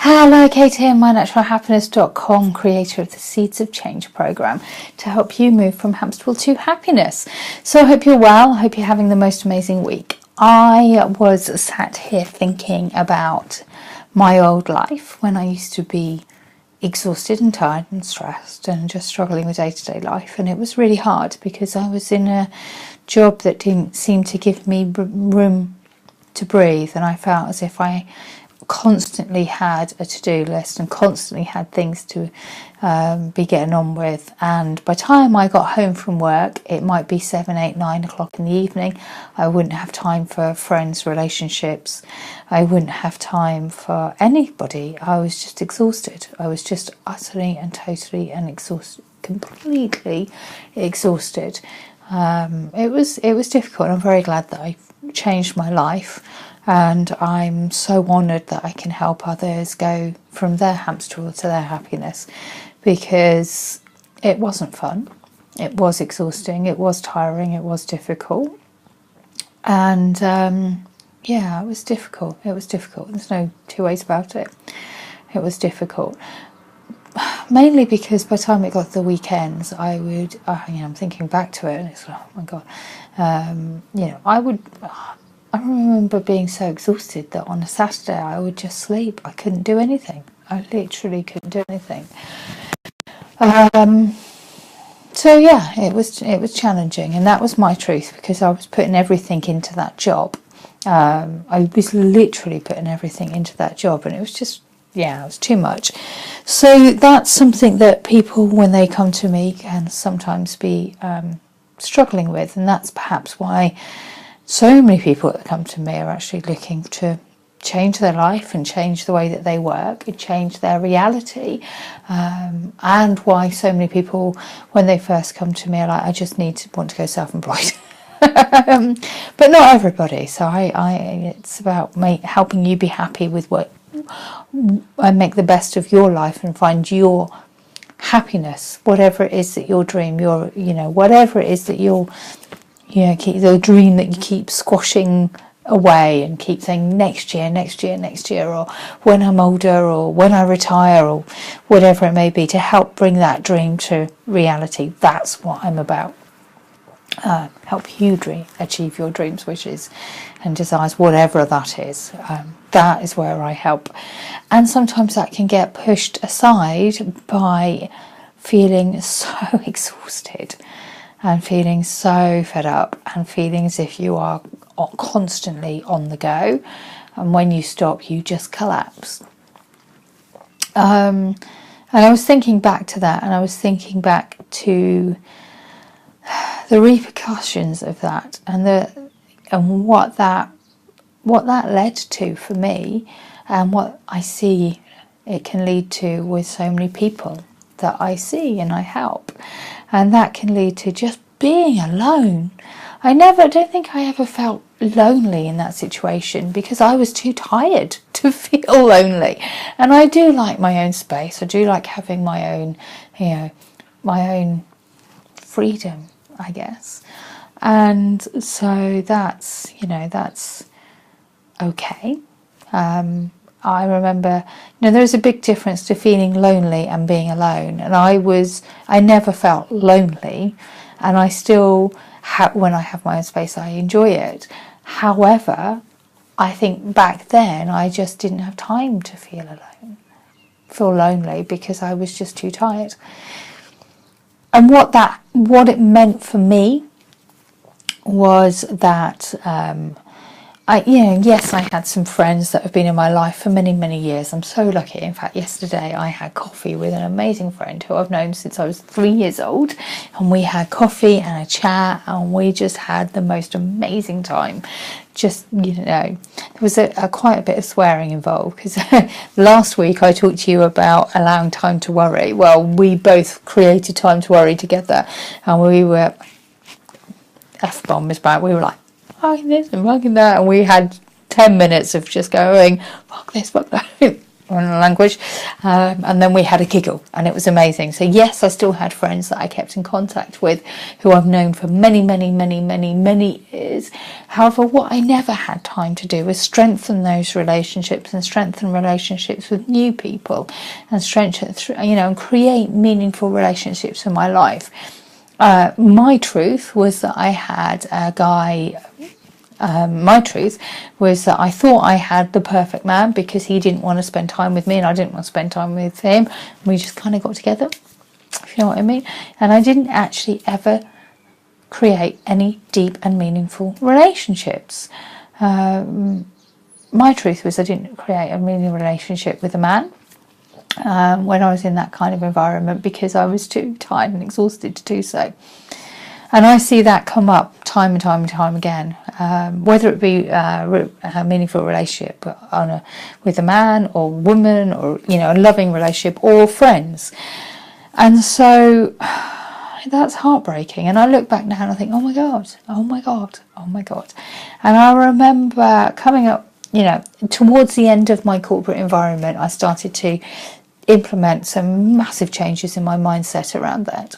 Hello, Kate here, mynaturalhappiness.com, creator of the Seeds of Change program to help you move from hamster wheel to happiness. So I hope you're well. I hope you're having the most amazing week. I was sat here thinking about my old life when I used to be exhausted and tired and stressed and just struggling with day-to-day life, and it was really hard because I was in a job that didn't seem to give me room to breathe, and I felt as if I constantly had a to-do list and constantly had things to be getting on with, and by the time I got home from work it might be 7, 8, 9 o'clock in the evening. I wouldn't have time for friends, relationships. I wouldn't have time for anybody. I was just exhausted. I was just utterly and totally and exhausted, completely exhausted. It was difficult. I'm very glad that I changed my life, and I'm so honoured that I can help others go from their hamster wheel to their happiness, because it wasn't fun. It was exhausting. It was tiring. It was difficult. And it was difficult. It was difficult. There's no two ways about it. It was difficult. Mainly because by the time it got to the weekends, I would, I'm thinking back to it, and it's like, oh my God, I remember being so exhausted that on a Saturday I would just sleep. I couldn't do anything. I literally couldn't do anything. It was challenging, and that was my truth, because I was putting everything into that job. I was literally putting everything into that job, and it was just, it was too much. So that's something that people, when they come to me, can sometimes be struggling with, and that's perhaps why so many people that come to me are actually looking to change their life and change the way that they work and change their reality, and why so many people, when they first come to me, are like, I just want to go self-employed. But not everybody. So it's about helping you be happy with what, and make the best of your life and find your happiness, whatever it is that your dream, whatever it is that keep the dream that you keep squashing away and keep saying next year, or when I'm older, or when I retire, or whatever it may be, to help bring that dream to reality. That's what I'm about. Help you achieve your dreams, wishes and desires, whatever that is. That is where I help. And sometimes that can get pushed aside by feeling so exhausted and feeling so fed up and feeling as if you are constantly on the go, and when you stop you just collapse. And I was thinking back to that, and I was thinking back to the repercussions of that, and what that led to for me, and what I see it can lead to with so many people that I see and I help. And that can lead to just being alone. I don't think I ever felt lonely in that situation, because I was too tired to feel lonely. And I do like my own space. I do like having my own, my own freedom, I guess. And so that's okay. I remember, there's a big difference to feeling lonely and being alone. And I never felt lonely, and I still, when I have my own space, I enjoy it. However, I think back then I just didn't have time to feel lonely, because I was just too tired. And what it meant for me was that, yes, I had some friends that have been in my life for many, many years. I'm so lucky. In fact, yesterday I had coffee with an amazing friend who I've known since I was 3 years old, and we had coffee and a chat, and we just had the most amazing time. Just, there was quite a bit of swearing involved, because last week I talked to you about allowing time to worry. Well, we both created time to worry together, and we were, F-bomb is back, we were like, fucking this and fucking that, and we had 10 minutes of just going, fuck this, fuck that. my language, and then we had a giggle, and it was amazing. So yes, I still had friends that I kept in contact with, who I've known for many, many, many, many, many years. However, what I never had time to do was strengthen those relationships and strengthen relationships with new people, and strengthen, and create meaningful relationships in my life. My truth was that I had a guy. My truth was that I thought I had the perfect man because he didn't want to spend time with me and I didn't want to spend time with him. We just kind of got together, if you know what I mean. And I didn't actually ever create any deep and meaningful relationships. My truth was I didn't create a meaningful relationship with a man when I was in that kind of environment because I was too tired and exhausted to do so. And I see that come up time and time and time again, whether it be a meaningful relationship with a man or woman, or a loving relationship, or friends. And so that's heartbreaking. And I look back now and I think, oh my God, oh my God, oh my God. And I remember coming up, towards the end of my corporate environment, I started to implement some massive changes in my mindset around that.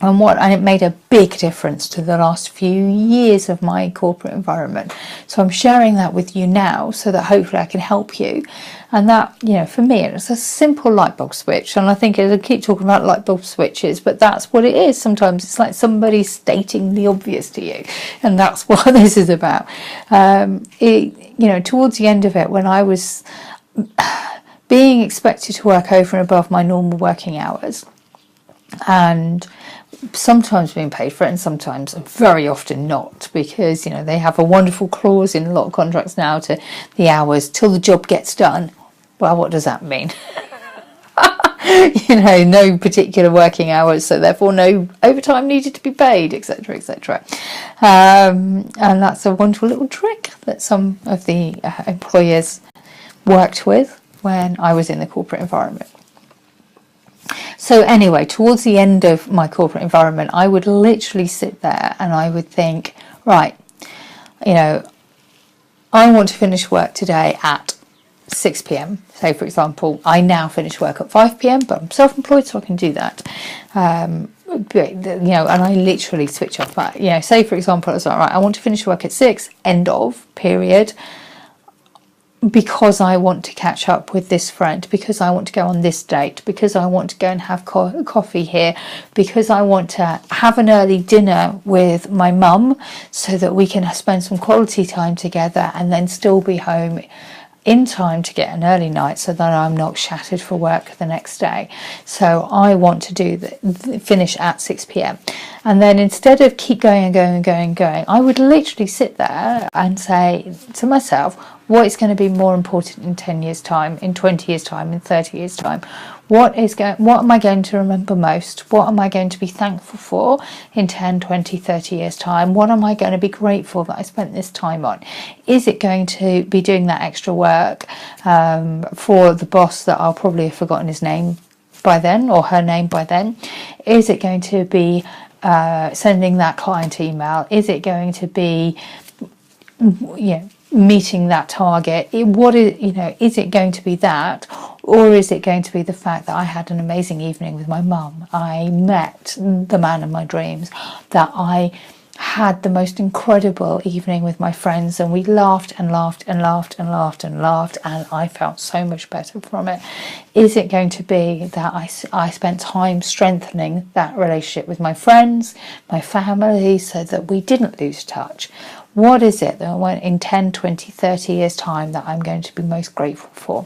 And it made a big difference to the last few years of my corporate environment. So I'm sharing that with you now so that hopefully I can help you. And that, for me, it's a simple light bulb switch. And I think I keep talking about light bulb switches, but that's what it is. Sometimes it's like somebody stating the obvious to you. And that's what this is about. Towards the end of it, when I was being expected to work over and above my normal working hours, and sometimes being paid for it and sometimes, very often not, because they have a wonderful clause in a lot of contracts now to the hours till the job gets done. Well, what does that mean? No particular working hours, so therefore no overtime needed to be paid, etc., etc. And that's a wonderful little trick that some of the employers worked with when I was in the corporate environment. So anyway, towards the end of my corporate environment, I would literally sit there and I would think, right, I want to finish work today at 6 p.m. Say, for example, I now finish work at 5 p.m, but I'm self-employed, so I can do that. And I literally switch off. But, say, for example, it's like, right, I want to finish work at 6, end of, period. Because I want to catch up with this friend, because I want to go on this date, because I want to go and have coffee here, because I want to have an early dinner with my mum so that we can spend some quality time together and then still be home in time to get an early night so that I'm not shattered for work the next day. So I want to finish at 6 p.m. And then instead of keep going and going and going and going, I would literally sit there and say to myself, what is going to be more important in 10 years' time, in 20 years' time, in 30 years' time? What am I going to remember most? What am I going to be thankful for in 10, 20, 30 years' time? What am I going to be grateful that I spent this time on? Is it going to be doing that extra work for the boss that I'll probably have forgotten his name by then, or her name by then? Is it going to be sending that client email? Is it going to be meeting that target? Is it going to be that, or is it going to be the fact that I had an amazing evening with my mum? I met the man of my dreams, that I had the most incredible evening with my friends, and we laughed and laughed and laughed and laughed and laughed, and I felt so much better from it. Is it going to be that I spent time strengthening that relationship with my friends, my family, so that we didn't lose touch? What is it that in 10, 20, 30 years' time that I'm going to be most grateful for?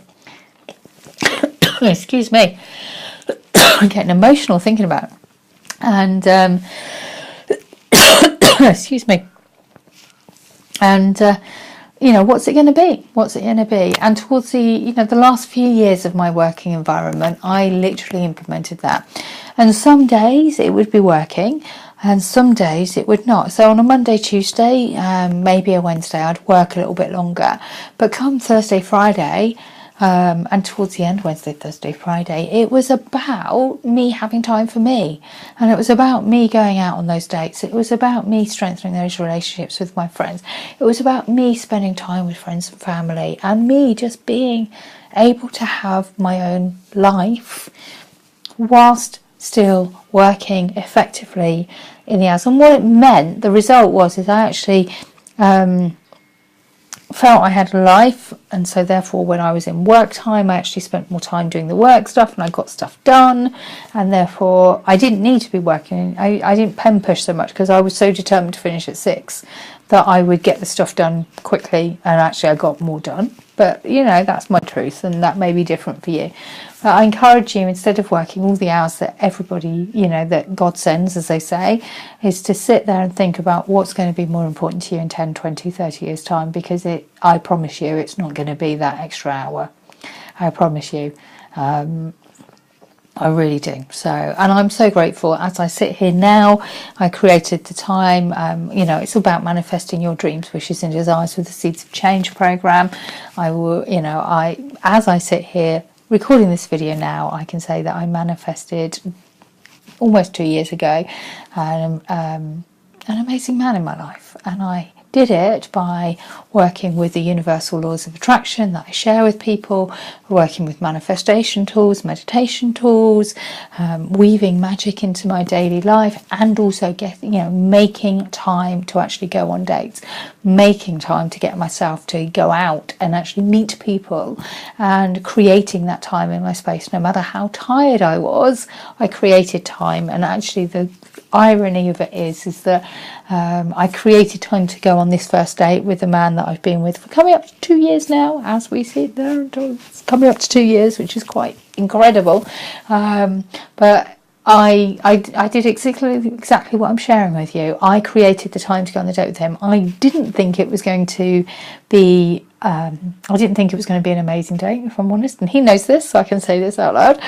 Excuse me. I'm getting emotional thinking about it. And, excuse me. And, what's it going to be? What's it going to be? And towards the last few years of my working environment, I literally implemented that. And some days it would be working, and some days it would not. So on a Monday, Tuesday, maybe a Wednesday, I'd work a little bit longer. But come Thursday, Friday, and towards the end, Wednesday, Thursday, Friday, it was about me having time for me. And it was about me going out on those dates. It was about me strengthening those relationships with my friends. It was about me spending time with friends and family, and me just being able to have my own life whilst still working effectively in the hours. And what it meant, the result was, is I actually felt I had a life, and so therefore when I was in work time I actually spent more time doing the work stuff and I got stuff done, and therefore I didn't need to be working. I didn't pen push so much because I was so determined to finish at 6 that I would get the stuff done quickly, and actually I got more done. But you know, that's my truth, and that may be different for you. But I encourage you, instead of working all the hours that everybody, you know, that God sends, as they say, is to sit there and think about what's going to be more important to you in 10, 20, 30 years time, because I promise you it's not going to be that extra hour. I promise you. I really do. So, and I'm so grateful as I sit here now. I created the time. You know, it's about manifesting your dreams, wishes, and desires with the Seeds of Change program. I will, you know, as I sit here recording this video now, I can say that I manifested almost 2 years ago an amazing man in my life, and I did it by working with the universal laws of attraction that I share with people, working with manifestation tools, meditation tools, weaving magic into my daily life, and also making time to actually go on dates, making time to get myself to go out and actually meet people, and creating that time in my space. No matter how tired I was, I created time. And actually the irony of it is that I created time to go on this first date with the man that I've been with for coming up to 2 years now. As we sit there, it's coming up to 2 years, which is quite incredible. But I did exactly what I'm sharing with you. I created the time to go on the date with him. I didn't think it was going to be an amazing date, if I'm honest. And he knows this, so I can say this out loud,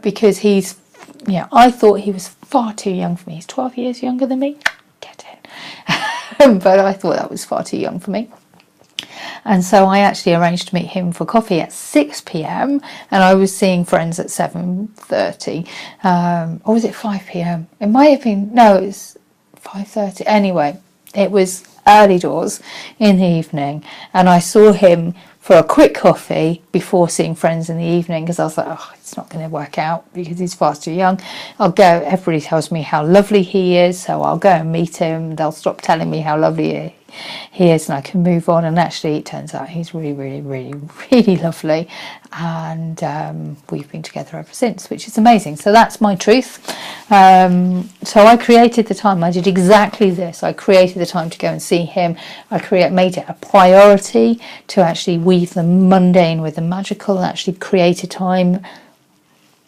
because I thought he was far too young for me. He's 12 years younger than me. Get it? But I thought that was far too young for me. And so I actually arranged to meet him for coffee at 6 p.m. and I was seeing friends at 7:30. Or was it 5 p.m? It might have been, no, it was 5:30. Anyway, it was early doors in the evening, and I saw him for a quick coffee before seeing friends in the evening, because I was like, oh, it's not going to work out because he's far too young. I'll go, everybody tells me how lovely he is, so I'll go and meet him. They'll stop telling me how lovely he is and I can move on. And actually it turns out he's really, really, really, really lovely, and we've been together ever since, which is amazing. So that's my truth. So I created the time. I did exactly this. I created the time to go and see him. I made it a priority to actually weave the mundane with the magical, and actually created time,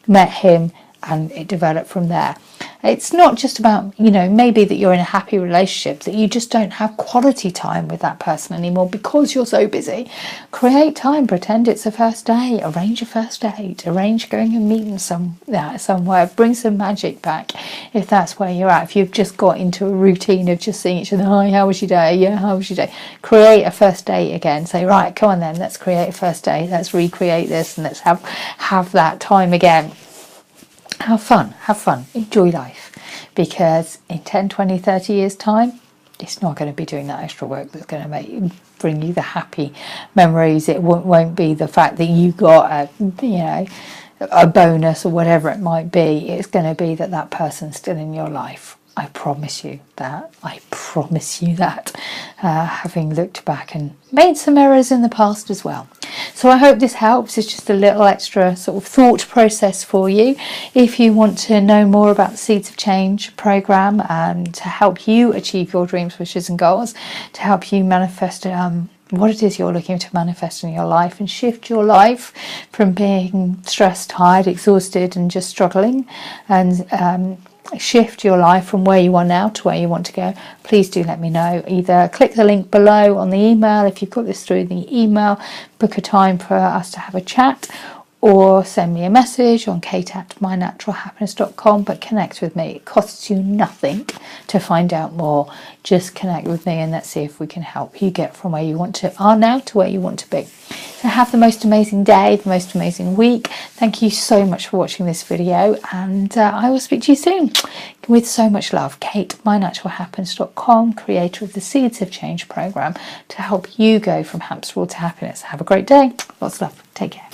met him, and it developed from there. It's not just about, maybe that you're in a happy relationship, that you just don't have quality time with that person anymore because you're so busy. Create time, pretend it's a first date, arrange a first date, arrange going and meeting somewhere, bring some magic back if that's where you're at. If you've just got into a routine of just seeing each other, hi, how was your day? Yeah, how was your day? Create a first date again. Say, right, come on then, let's create a first date. Let's recreate this and let's have that time again. Have fun, enjoy life, because in 10, 20, 30 years time, it's not going to be doing that extra work that's going to bring you the happy memories. It won't be the fact that you got a bonus or whatever it might be. It's going to be that person's still in your life. I promise you that. Having looked back and made some errors in the past as well. So I hope this helps. It's just a little extra sort of thought process for you. If you want to know more about the Seeds of Change program, to help you achieve your dreams, wishes and goals, to help you manifest what it is you're looking to manifest in your life, and shift your life from being stressed, tired, exhausted and just struggling, and shift your life from where you are now to where you want to go, please do let me know. Either click the link below on the email if you've got this through the email, book a time for us to have a chat, or send me a message on kate@mynaturalhappiness.com, but connect with me. It costs you nothing to find out more. Just connect with me and let's see if we can help you get from where you are now to where you want to be. So have the most amazing day, the most amazing week. Thank you so much for watching this video, and I will speak to you soon. With so much love, kate@mynaturalhappiness.com, creator of the Seeds of Change program, to help you go from hamster wheel to happiness. Have a great day. Lots of love. Take care.